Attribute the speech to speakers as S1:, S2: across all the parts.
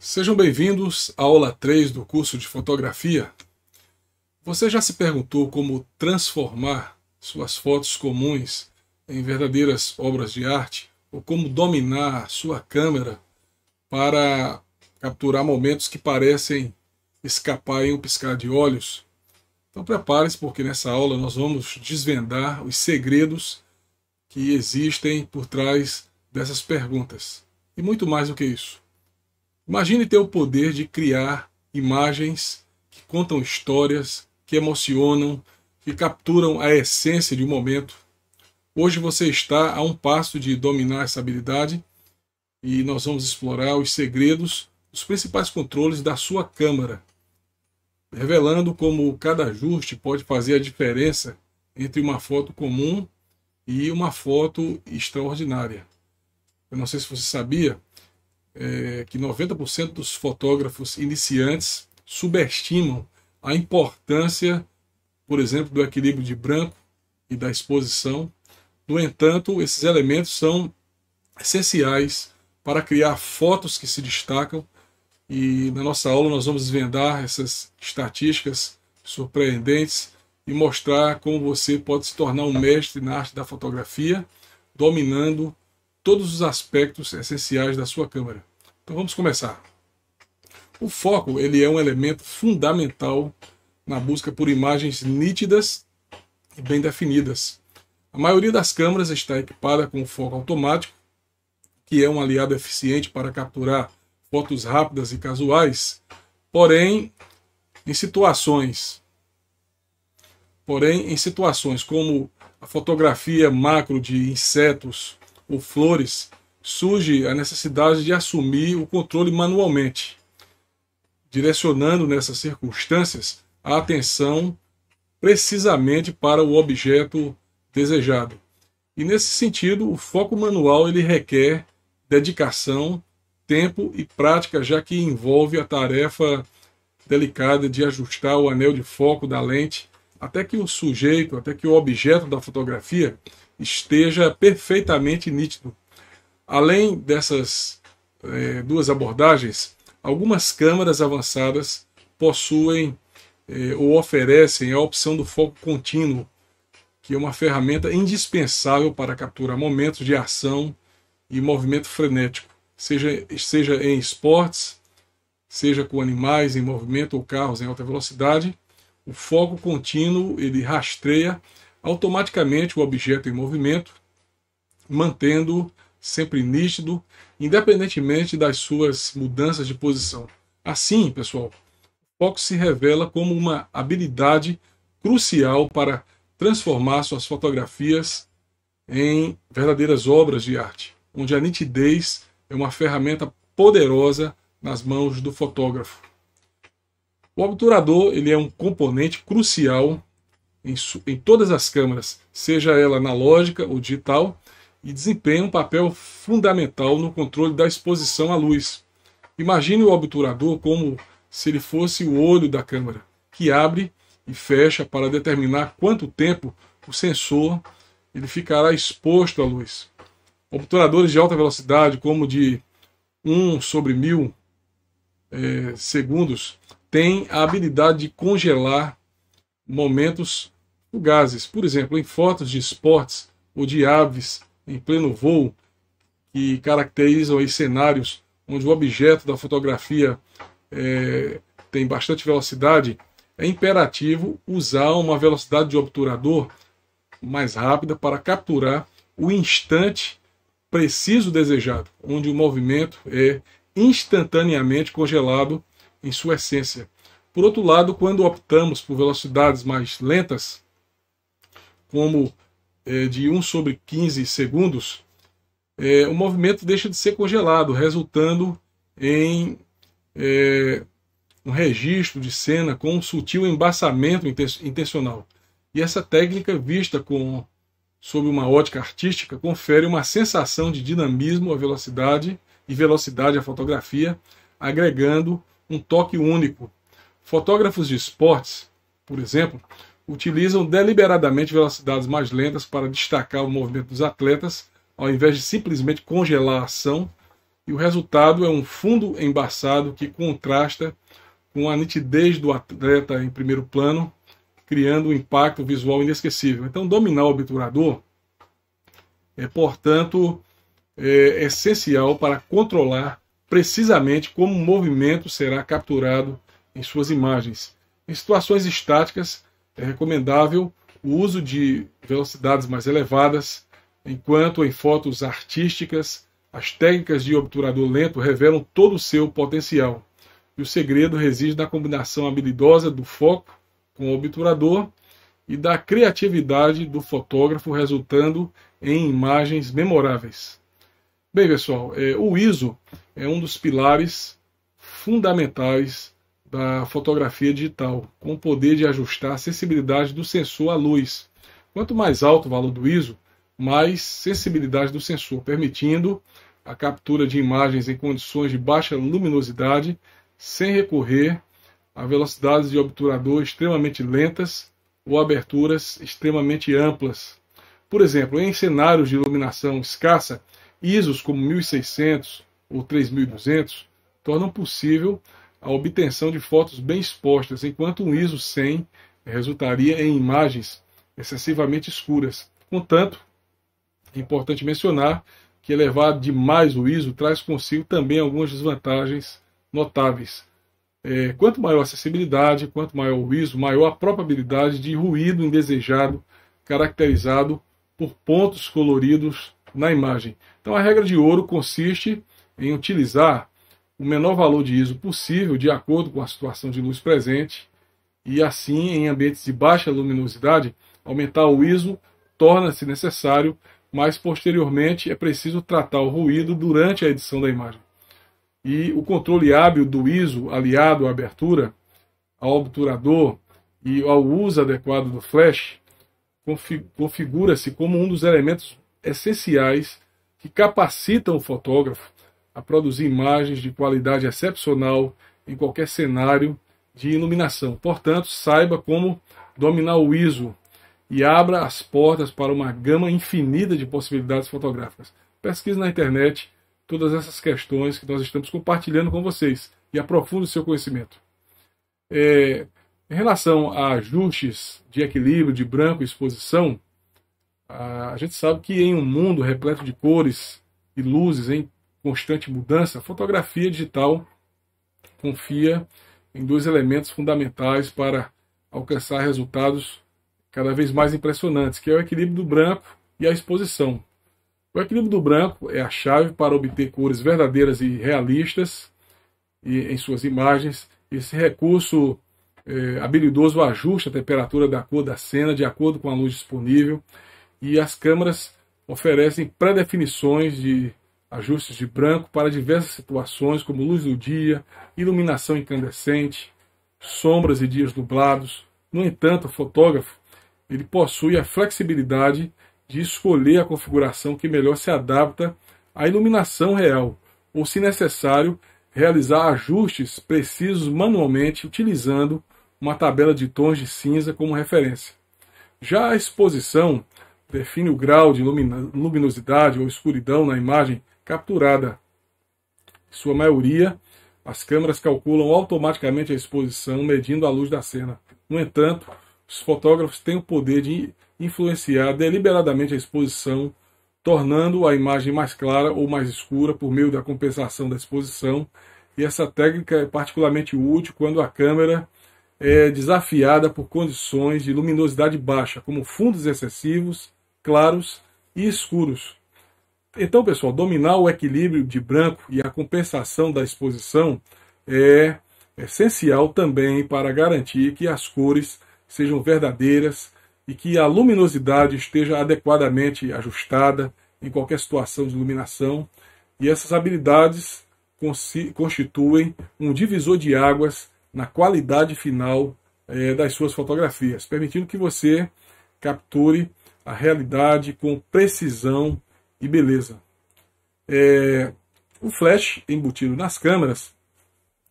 S1: Sejam bem-vindos à aula 3 do curso de fotografia. Você já se perguntou como transformar suas fotos comuns em verdadeiras obras de arte? Ou como dominar sua câmera para capturar momentos que parecem escapar em um piscar de olhos? Então prepare-se, porque nessa aula nós vamos desvendar os segredos que existem por trás dessas perguntas. E muito mais do que isso. Imagine ter o poder de criar imagens que contam histórias, que emocionam, que capturam a essência de um momento. Hoje você está a um passo de dominar essa habilidade e nós vamos explorar os segredos, os principais controles da sua câmera, revelando como cada ajuste pode fazer a diferença entre uma foto comum e uma foto extraordinária. Eu não sei se você sabia que 90% dos fotógrafos iniciantes subestimam a importância, por exemplo, do equilíbrio de branco e da exposição. No entanto, esses elementos são essenciais para criar fotos que se destacam, e na nossa aula nós vamos desvendar essas estatísticas surpreendentes e mostrar como você pode se tornar um mestre na arte da fotografia, dominando todos os aspectos essenciais da sua câmera. Então vamos começar. O foco ele é um elemento fundamental na busca por imagens nítidas e bem definidas. A maioria das câmeras está equipada com foco automático, que é um aliado eficiente para capturar fotos rápidas e casuais, porém em situações como a fotografia macro de insetos ou flores, surge a necessidade de assumir o controle manualmente, direcionando nessas circunstâncias a atenção precisamente para o objeto desejado. E nesse sentido, o foco manual ele requer dedicação, tempo e prática, já que envolve a tarefa delicada de ajustar o anel de foco da lente até que o objeto da fotografia esteja perfeitamente nítido. Além dessas duas abordagens, algumas câmeras avançadas possuem ou oferecem a opção do foco contínuo, que é uma ferramenta indispensável para capturar momentos de ação e movimento frenético, seja em esportes, seja com animais em movimento ou carros em alta velocidade. O foco contínuo ele rastreia automaticamente o objeto em movimento, mantendo sempre nítido, independentemente das suas mudanças de posição. Assim, pessoal, o foco se revela como uma habilidade crucial para transformar suas fotografias em verdadeiras obras de arte, onde a nitidez é uma ferramenta poderosa nas mãos do fotógrafo. O obturador ele é um componente crucial em todas as câmeras, seja ela analógica ou digital, e desempenha um papel fundamental no controle da exposição à luz. Imagine o obturador como se ele fosse o olho da câmera, que abre e fecha para determinar quanto tempo o sensor ele ficará exposto à luz. Obturadores de alta velocidade, como de 1/1000 segundos, têm a habilidade de congelar momentos fugazes. Por exemplo, em fotos de esportes ou de aves em pleno voo, que caracterizam aí cenários onde o objeto da fotografia tem bastante velocidade, é imperativo usar uma velocidade de obturador mais rápida para capturar o instante preciso desejado, onde o movimento é instantaneamente congelado em sua essência. Por outro lado, quando optamos por velocidades mais lentas, como de 1/15 segundos, o movimento deixa de ser congelado, resultando em um registro de cena com um sutil embaçamento intencional. E essa técnica, vista sob uma ótica artística, confere uma sensação de dinamismo à velocidade à fotografia, agregando um toque único. Fotógrafos de esportes, por exemplo, utilizam deliberadamente velocidades mais lentas para destacar o movimento dos atletas, ao invés de simplesmente congelar a ação, e o resultado é um fundo embaçado que contrasta com a nitidez do atleta em primeiro plano, criando um impacto visual inesquecível. Então, dominar o obturador é, portanto, essencial para controlar precisamente como o movimento será capturado em suas imagens. Em situações estáticas, é recomendável o uso de velocidades mais elevadas, enquanto em fotos artísticas, as técnicas de obturador lento revelam todo o seu potencial. E o segredo reside na combinação habilidosa do foco com o obturador e da criatividade do fotógrafo, resultando em imagens memoráveis. Bem, pessoal, o ISO é um dos pilares fundamentais da fotografia digital, com o poder de ajustar a sensibilidade do sensor à luz. Quanto mais alto o valor do ISO, mais sensibilidade do sensor, permitindo a captura de imagens em condições de baixa luminosidade, sem recorrer a velocidades de obturador extremamente lentas ou aberturas extremamente amplas. Por exemplo, em cenários de iluminação escassa, ISOs como 1600 ou 3200 tornam possível a obtenção de fotos bem expostas, enquanto um ISO 100 resultaria em imagens excessivamente escuras. Contanto, é importante mencionar que elevar demais o ISO traz consigo também algumas desvantagens notáveis. Quanto maior a acessibilidade, quanto maior o ISO, maior a probabilidade de ruído indesejado, caracterizado por pontos coloridos na imagem. Então, a regra de ouro consiste em utilizar o menor valor de ISO possível, de acordo com a situação de luz presente, e assim, em ambientes de baixa luminosidade, aumentar o ISO torna-se necessário, mas posteriormente é preciso tratar o ruído durante a edição da imagem. E o controle hábil do ISO, aliado à abertura, ao obturador e ao uso adequado do flash, configura-se como um dos elementos essenciais que capacitam o fotógrafo a produzir imagens de qualidade excepcional em qualquer cenário de iluminação. Portanto, saiba como dominar o ISO e abra as portas para uma gama infinita de possibilidades fotográficas. Pesquise na internet todas essas questões que nós estamos compartilhando com vocês e aprofunde o seu conhecimento. Em relação a ajustes de equilíbrio de branco e exposição, a gente sabe que em um mundo repleto de cores e luzes em constante mudança, a fotografia digital confia em dois elementos fundamentais para alcançar resultados cada vez mais impressionantes, que é o equilíbrio do branco e a exposição. O equilíbrio do branco é a chave para obter cores verdadeiras e realistas em suas imagens. Esse recurso habilidoso ajusta a temperatura da cor da cena de acordo com a luz disponível, e as câmeras oferecem pré-definições de ajustes de branco para diversas situações, como luz do dia, iluminação incandescente, sombras e dias nublados. No entanto, o fotógrafo ele possui a flexibilidade de escolher a configuração que melhor se adapta à iluminação real, ou, se necessário, realizar ajustes precisos manualmente utilizando uma tabela de tons de cinza como referência. Já a exposição define o grau de luminosidade ou escuridão na imagem capturada. Em sua maioria, as câmeras calculam automaticamente a exposição medindo a luz da cena. No entanto, os fotógrafos têm o poder de influenciar deliberadamente a exposição, tornando a imagem mais clara ou mais escura por meio da compensação da exposição, e essa técnica é particularmente útil quando a câmera é desafiada por condições de luminosidade baixa, como fundos excessivos, claros e escuros. Então, pessoal, dominar o equilíbrio de branco e a compensação da exposição é essencial também para garantir que as cores sejam verdadeiras e que a luminosidade esteja adequadamente ajustada em qualquer situação de iluminação. E essas habilidades constituem um divisor de águas na qualidade final das suas fotografias, permitindo que você capture a realidade com precisão e beleza. O flash embutido nas câmeras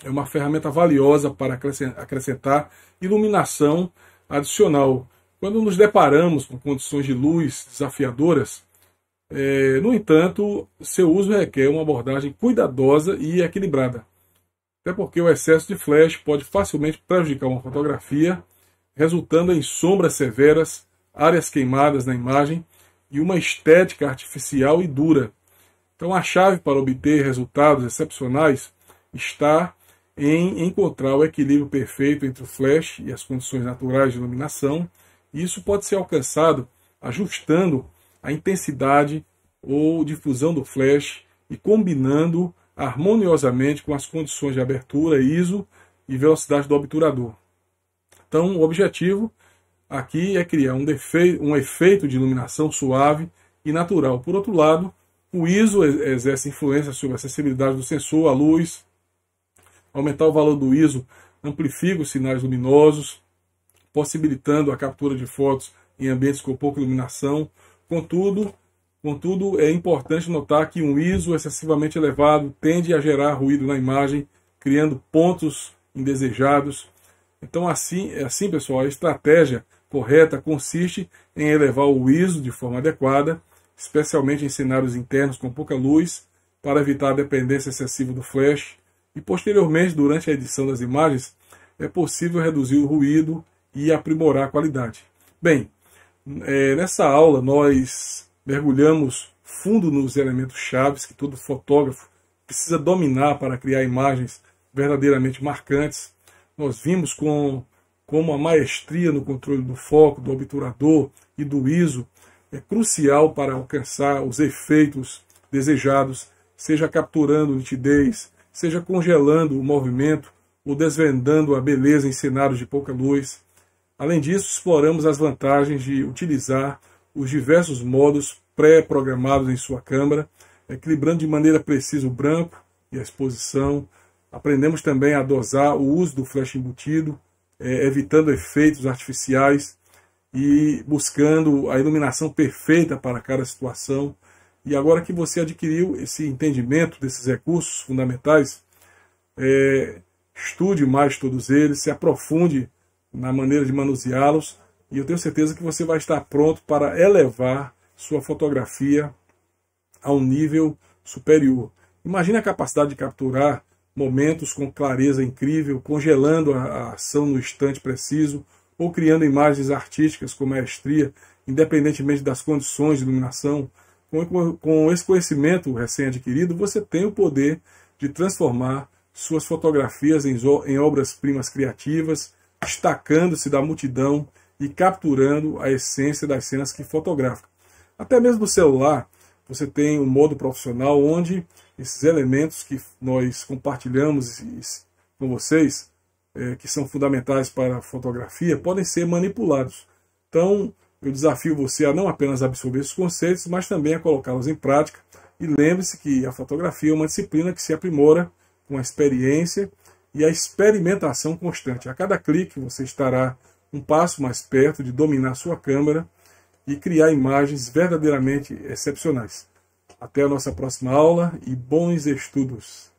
S1: é uma ferramenta valiosa para acrescentar iluminação adicional. Quando nos deparamos com condições de luz desafiadoras, No entanto, seu uso requer uma abordagem cuidadosa e equilibrada, até porque o excesso de flash pode facilmente prejudicar uma fotografia, resultando em sombras severas, áreas queimadas na imagem e uma estética artificial e dura. Então, a chave para obter resultados excepcionais está em encontrar o equilíbrio perfeito entre o flash e as condições naturais de iluminação. E isso pode ser alcançado ajustando a intensidade ou difusão do flash e combinando harmoniosamente com as condições de abertura, ISO e velocidade do obturador. Então, o objetivo aqui é criar um efeito de iluminação suave e natural. Por outro lado, o ISO exerce influência sobre a sensibilidade do sensor à luz. Aumentar o valor do ISO amplifica os sinais luminosos, possibilitando a captura de fotos em ambientes com pouca iluminação. Contudo, é importante notar que um ISO excessivamente elevado tende a gerar ruído na imagem, criando pontos indesejados. Então, assim, pessoal, a estratégia correta consiste em elevar o ISO de forma adequada, especialmente em cenários internos com pouca luz, para evitar a dependência excessiva do flash. E, posteriormente, durante a edição das imagens, é possível reduzir o ruído e aprimorar a qualidade. Bem, nessa aula nós mergulhamos fundo nos elementos chaves que todo fotógrafo precisa dominar para criar imagens verdadeiramente marcantes. Nós vimos como a maestria no controle do foco, do obturador e do ISO é crucial para alcançar os efeitos desejados, seja capturando nitidez, seja congelando o movimento ou desvendando a beleza em cenários de pouca luz. Além disso, exploramos as vantagens de utilizar os diversos modos pré-programados em sua câmera, equilibrando de maneira precisa o branco e a exposição. Aprendemos também a dosar o uso do flash embutido, evitando efeitos artificiais e buscando a iluminação perfeita para cada situação. E agora que você adquiriu esse entendimento desses recursos fundamentais, estude mais todos eles, se aprofunde na maneira de manuseá-los, e eu tenho certeza que você vai estar pronto para elevar sua fotografia a um nível superior. Imagine a capacidade de capturar momentos com clareza incrível, congelando a ação no instante preciso, ou criando imagens artísticas com maestria, independentemente das condições de iluminação. Com esse conhecimento recém-adquirido, você tem o poder de transformar suas fotografias em obras-primas criativas, destacando-se da multidão e capturando a essência das cenas que fotografa. Até mesmo no celular, você tem um modo profissional onde esses elementos que nós compartilhamos com vocês, que são fundamentais para a fotografia, podem ser manipulados. Então, eu desafio você a não apenas absorver esses conceitos, mas também a colocá-los em prática. E lembre-se que a fotografia é uma disciplina que se aprimora com a experiência e a experimentação constante. A cada clique você estará um passo mais perto de dominar sua câmera e criar imagens verdadeiramente excepcionais. Até a nossa próxima aula e bons estudos!